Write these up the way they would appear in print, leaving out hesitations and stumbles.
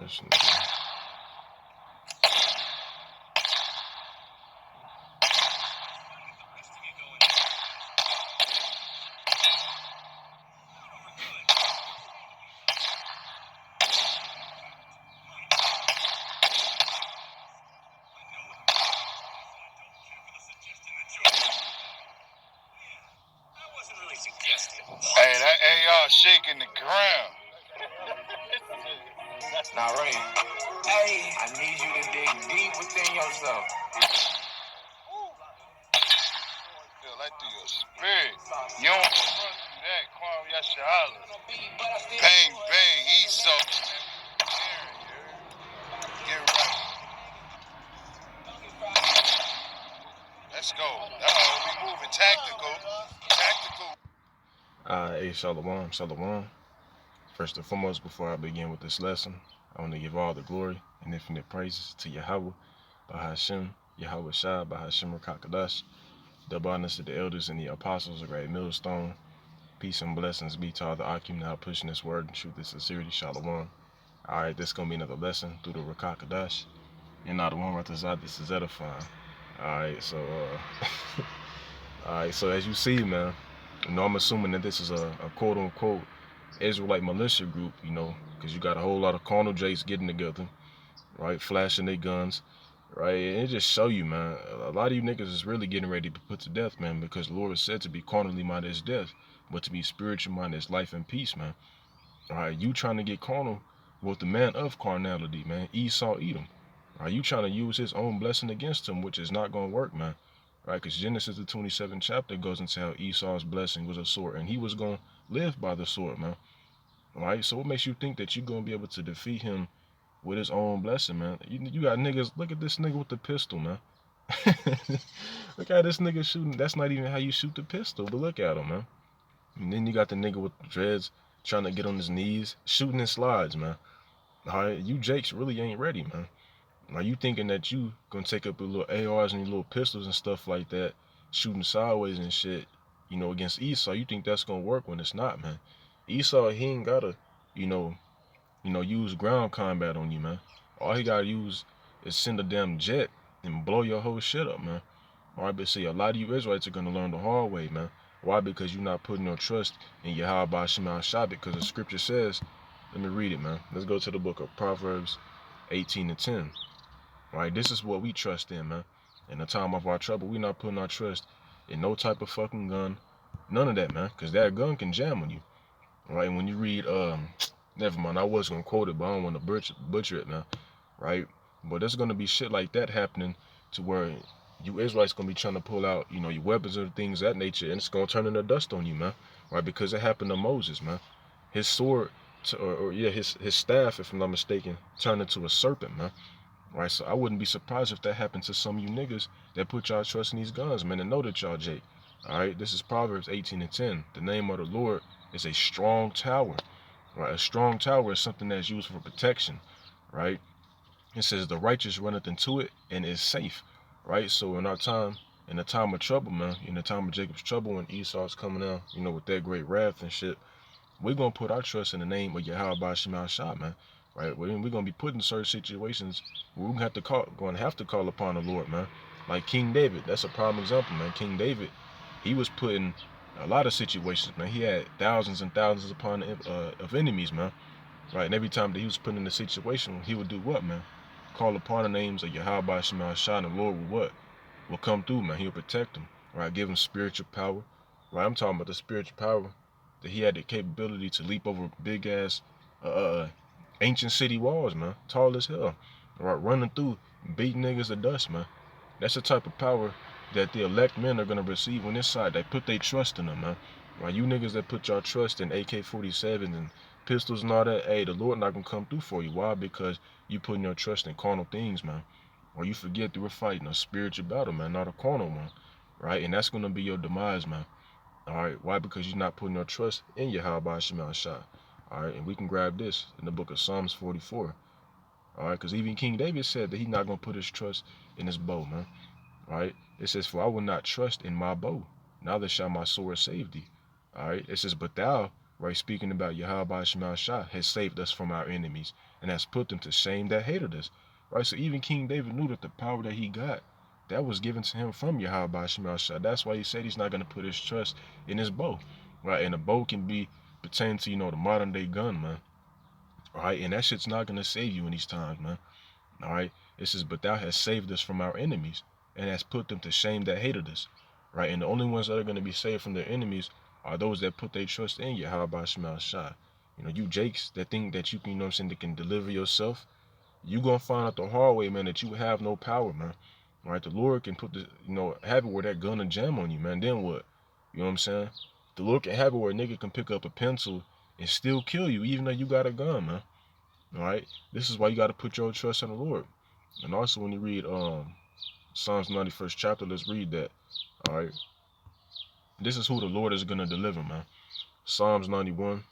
This nigga. Hey, that AR shaking the ground. Now, Ray, hey, I need you to dig deep within yourself. Feel that through your spirit. You don't run through that, Kwame Yashala. Bang, bang, Esau. Get right. Let's go. We moving tactical. Hey, Shalom, Shalom. First and foremost, before I begin with this lesson, I want to give all the glory and infinite praises to Yahweh, Bahashem, Yahweh Shah, Bahashem Rakakadash. Double honors to the elders and the apostles of Great Millstone. Peace and blessings be to all the Akim now pushing this word and truth and sincerity. Shalom. Alright, this is going to be another lesson through the Rakakadash. And now the one Ratazad, this is edifying. Alright, so, Alright, so as you see, man, you know, I'm assuming that this is a quote-unquote Israelite militia group, you know, because you got a whole lot of carnal jakes getting together, right, flashing their guns, right, and it just show you, man, a lot of you niggas is really getting ready to be put to death, man, because the Lord said to be carnally minded is death, but to be spiritual minded is life and peace, man. Alright, you trying to get carnal with the man of carnality, man, Esau Edom. Alright, you trying to use his own blessing against him, which is not going to work, man. Right, because Genesis the 27th chapter goes into how Esau's blessing was a sword, and he was going to live by the sword, man. Right, so what makes you think that you're going to be able to defeat him with his own blessing, man? You got niggas, look at this nigga with the pistol, man. Look at this nigga shooting. That's not even how you shoot the pistol, but look at him, man. And then you got the nigga with the dreads trying to get on his knees, shooting in slides, man. Alright, you Jakes really ain't ready, man. Are you thinking that you gonna take up your little ARs and your little pistols and stuff like that, shooting sideways and shit, you know, against Esau? You think that's gonna work when it's not, man? Esau, he ain't gotta, you know, use ground combat on you, man. All he gotta use is send a damn jet and blow your whole shit up, man. Alright, but see, a lot of you Israelites are gonna learn the hard way, man. Why? Because you're not putting your trust in Yahweh Shema Shah, because the scripture says, let me read it, man. Let's go to the book of Proverbs 18:10. Right, this is what we trust in, man. In the time of our trouble, we not putting our trust in no type of fucking gun, none of that, man, because that gun can jam on you. Right, and when you read, never mind, I was gonna quote it, but I don't want to butcher it, man. Right, but there's gonna be shit like that happening to where you Israelites gonna be trying to pull out, you know, your weapons or things of that nature, and it's gonna turn into dust on you, man. Right, because it happened to Moses, man. His sword, his staff, if I'm not mistaken, turned into a serpent, man. Right, so I wouldn't be surprised if that happened to some of you niggas that put y'all trust in these guns, man, and know that y'all Jake. Alright, this is Proverbs 18:10. The name of the Lord is a strong tower. Right, a strong tower is something that's used for protection. Right, it says the righteous runneth into it and is safe. Right, so in the time of trouble, man, in the time of Jacob's trouble, when Esau's coming out, you know, with that great wrath and shit, we're gonna put our trust in the name of Yahweh Shema Shah, man. Right? We're gonna be put in certain situations where we're gonna have to call upon the Lord, man. Like King David, that's a prime example, man. King David, he was put in a lot of situations, man. He had thousands and thousands of enemies, man. Right? And every time that he was put in a situation, he would do what, man? Call upon the names of Yahweh Shema Shah, and the Lord will what? Will come through, man. He'll protect him. Right? Give him spiritual power. Right? I'm talking about the spiritual power that he had the capability to leap over big ass ancient city walls, man, tall as hell, right, running through, beat niggas to dust, man. That's the type of power that the elect men are gonna receive on this side. They put their trust in them, man. Right, you niggas that put your trust in AK-47 and pistols and all that, hey, the Lord not gonna come through for you. Why? Because you putting your trust in carnal things, man. Or you forget that we're fighting a spiritual battle, man, not a carnal one, right? And that's gonna be your demise, man. All right, why? Because you're not putting your trust in Yahweh Shema Shah. All right, and we can grab this in the book of Psalms 44. All right, because even King David said that he's not going to put his trust in his bow, man. All right, it says, for I will not trust in my bow, neither shall my sword save thee. All right, it says, but thou right? Speaking about Yahweh Shema Shah, has saved us from our enemies and has put them to shame that hated us, right? So even King David knew that the power that he got, that was given to him from Yahweh Shema Shah. That's why he said he's not going to put his trust in his bow, right? And a bow can be pertaining to, the modern day gun, man, right? And that shit's not going to save you in these times, man. All right. It says, but thou hast saved us from our enemies and hast put them to shame that hated us. Right. And the only ones that are going to be saved from their enemies are those that put their trust in Yahweh Shema Shah. You Jakes that think that you can, that can deliver yourself, you going to find out the hard way, man, that you have no power, man. Right. The Lord can put have it where that gun and jam on you, man. Then what? You know what I'm saying? The Lord can have it where a nigga can pick up a pencil and still kill you, even though you got a gun, man. All right. This is why you got to put your trust in the Lord. And also when you read Psalms 91st chapter, let's read that. All right. This is who the Lord is gonna deliver, man. Psalms 91,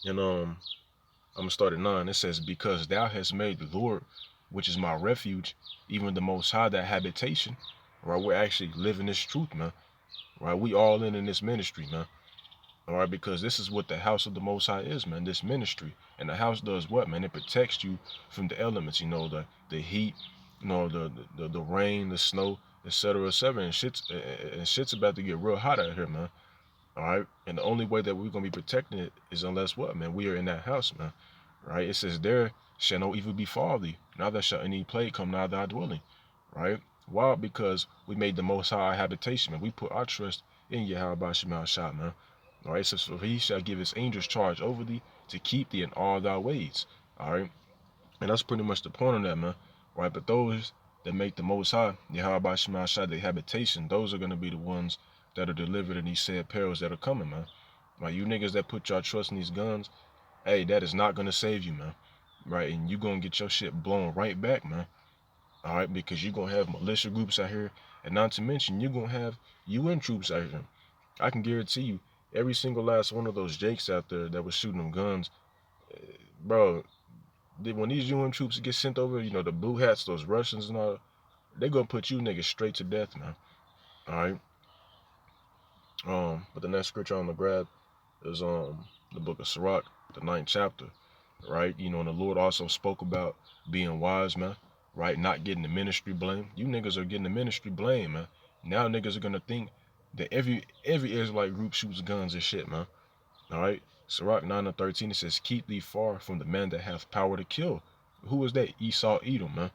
and I'm gonna start at 9. It says, "Because thou hast made the Lord, which is my refuge, even the Most High, thy habitation." Right. We're actually living this truth, man. Right. We all in this ministry, man. All right, because this is what the house of the Most High is, man. This ministry, and the house does what, man? It protects you from the elements, the heat, the rain, the snow, etc., etc. And shit's about to get real hot out here, man. All right, and the only way that we're gonna be protecting it is unless what, man? We are in that house, man. Right? It says, "There shall no evil befall thee, neither shall any plague come nigh thy dwelling." Right? Why? Because we made the Most High our habitation, man. We put our trust in Yahweh Shema Shah, man. All right, so he shall give his angels charge over thee to keep thee in all thy ways. All right, and that's pretty much the point of that, man. Right, but those that make the Most High, Yahweh Shema Shah, their habitation, those are going to be the ones that are delivered in these said perils that are coming, man. Right, you niggas that put your trust in these guns, hey, that is not going to save you, man. Right, and you going to get your shit blown right back, man. All right, because you're going to have militia groups out here, and not to mention, you're going to have UN troops out here. I can guarantee you, every single last one of those Jakes out there that was shooting them guns, bro, when these UN troops get sent over, the blue hats, those Russians and all, they gonna put you niggas straight to death, man. All right. But the next scripture on the grab is the book of Sirach, the 9th chapter, right? And the Lord also spoke about being wise, man. Right, not getting the ministry blame. You niggas are getting the ministry blame, man. Now niggas are gonna think that every Israelite group shoots guns and shit, man. All right. Sirach 9:13, it says, "Keep thee far from the man that hath power to kill." Who is that? Esau Edom, man.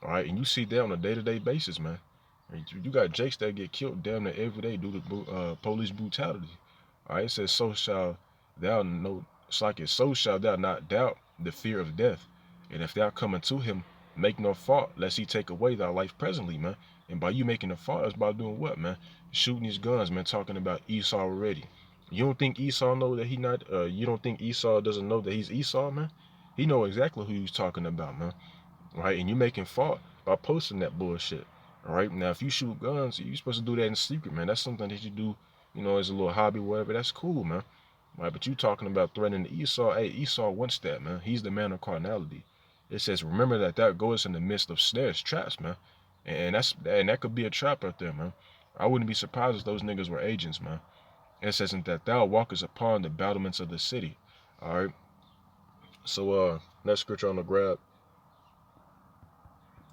All right. And you see that on a day-to-day basis, man. You got jakes that get killed damn near every day due to police brutality. All right. It says, "So shall thou know," it's like it, "So shall thou not doubt the fear of death. And if thou come unto him, make no fault, lest he take away thy life presently," man. And by you making a fault, it's by doing what, man? Shooting these guns, man. Talking about Esau already. You don't think Esau know that he not? You don't think Esau doesn't know that he's Esau, man? He know exactly who he's talking about, man. Right? And you making fault by posting that bullshit. All right. Now, if you shoot guns, you're supposed to do that in secret, man. That's something that you do, as a little hobby, whatever. That's cool, man. Right? But you talking about threatening Esau? Hey, Esau wants that, man. He's the man of carnality. It says, "Remember that thou goest in the midst of snares, traps, man." And that could be a trap out there, man. I wouldn't be surprised if those niggas were agents, man. It says that thou walkest upon the battlements of the city. All right. So next scripture on the grab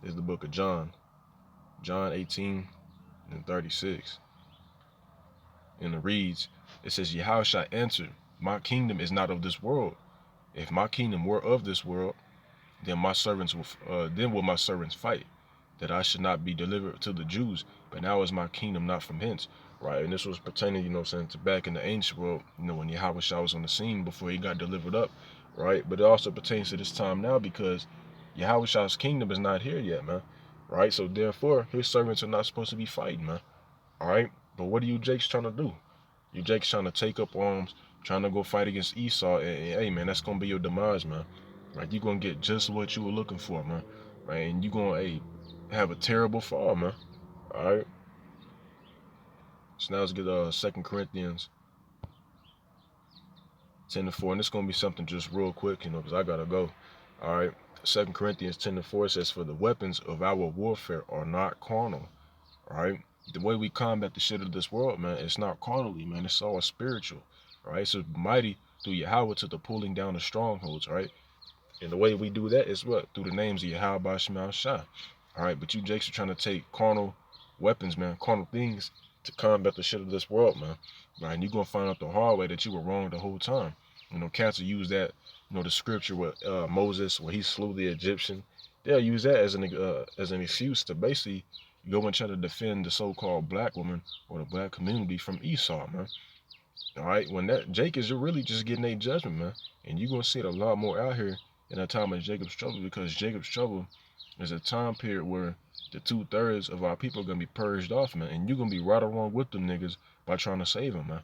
is the book of John, John 18:36, and it reads, it says, "Yahweh shall answer, my kingdom is not of this world. If my kingdom were of this world, then will my servants fight, that I should not be delivered to the Jews. But now is my kingdom not from hence." Right, and this was pertaining, to back in the ancient world, when Yahweh Shah was on the scene before he got delivered up, right? But it also pertains to this time now because Yahweh Shah's kingdom is not here yet, man. Right, so therefore his servants are not supposed to be fighting, man. All right, but what are you Jakes trying to do? You Jakes trying to take up arms, trying to go fight against Esau, and hey, man, that's gonna be your demise, man. Like you're gonna get just what you were looking for, man. Right, and you're gonna have a terrible fall, man. All right. So now let's get 2 Corinthians 10:4, and it's gonna be something just real quick, because I gotta go. All right. 2 Corinthians 10:4 says, "For the weapons of our warfare are not carnal." All right. The way we combat the shit of this world, man, it's not carnally, man. It's all spiritual. right? So mighty through Yahweh to the pulling down of strongholds, right? And the way we do that is what? Through the names of Yahweh, Bashmal, Shah. All right, but you Jakes are trying to take carnal weapons, man, carnal things to combat the shit of this world, man. Right, and you're gonna find out the hard way that you were wrong the whole time. You know, cats will use that, you know, the scripture with Moses where he slew the Egyptian. They'll use that as an excuse to basically go and try to defend the so-called black woman or the black community from Esau, man. All right, when that Jake is, you're really just getting a judgment, man, and you're gonna see it a lot more out here in a time of Jacob's trouble, because Jacob's trouble is a time period where the 2/3 of our people are gonna be purged off, man, and you're gonna be right along with them niggas by trying to save them, man.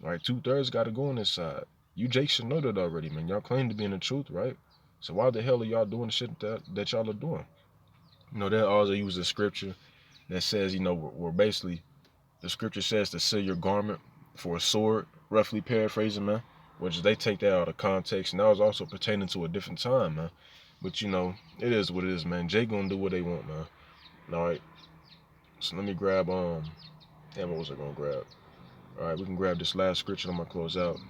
All right, 2/3 got to go on this side. You Jake should know that already, man. Y'all claim to be in the truth, right? So why the hell are y'all doing the shit that y'all are doing? You know, they always use a scripture that says, you know, we're basically the scripture says to sell your garment for a sword, roughly paraphrasing, man. Which they take that out of context, and that was also pertaining to a different time, man. But you know, it is what it is, man. Jay gonna do what they want, man. All right. So let me grab damn, what was I gonna grab? All right, we can grab this last scripture. I'm gonna close out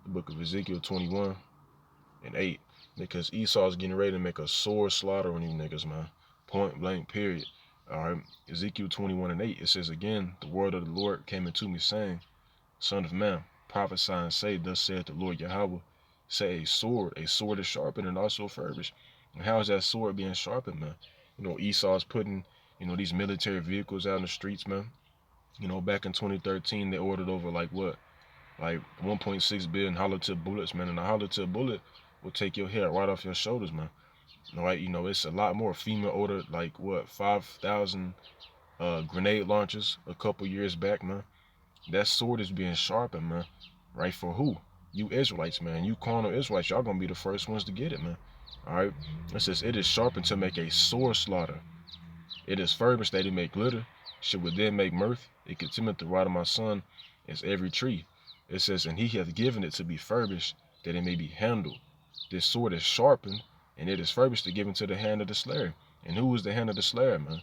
the book of Ezekiel 21:8, because Esau's getting ready to make a sword slaughter on you niggas, man. Point blank, period. All right. Ezekiel 21:8. It says again, the word of the Lord came into me, saying, Son of man, prophesy and say, thus saith the Lord Yahweh, say a sword is sharpened and also furbished. And how is that sword being sharpened, man? You know, Esau's putting, you know, these military vehicles out in the streets, man. You know, back in 2013, they ordered over like what? Like 1.6 billion hollow tip bullets, man. And a hollow tip bullet will take your head right off your shoulders, man. All right, you know, it's a lot more. FEMA ordered like what, 5,000 grenade launchers a couple years back, man. That sword is being sharpened, man. Right, for who? You Israelites, man. You carnal Israelites, y'all gonna be the first ones to get it, man. Alright? It says, it is sharpened to make a sword slaughter. It is furbished that it may glitter. Should would then make mirth. It continueth the right of my son as every tree. It says, and he hath given it to be furbished, that it may be handled. This sword is sharpened, and it is furbished to give into the hand of the slayer. And who is the hand of the slayer, man?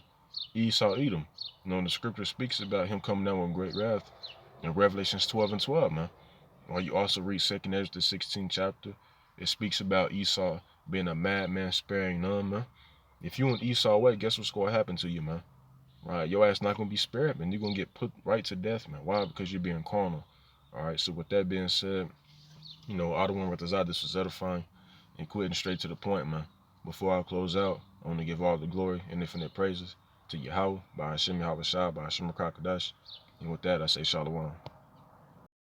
Esau Edom. You know, and the scripture speaks about him coming down with great wrath in Revelations 12:12, man. Or you also read 2nd Ezra, the 16th chapter. It speaks about Esau being a madman, sparing none, man. If you in Esau way, guess what's going to happen to you, man? Right, your ass not going to be spared, man. You're going to get put right to death, man. Why? Because you're being carnal. All right, so with that being said, you know, I don't want to this was edifying and quitting straight to the point, man. Before I close out, I want to give all the glory and infinite praises to Yahweh, by Hashem Yahweh Shah, by Hashem Rakakadash. And with that, I say Shalom.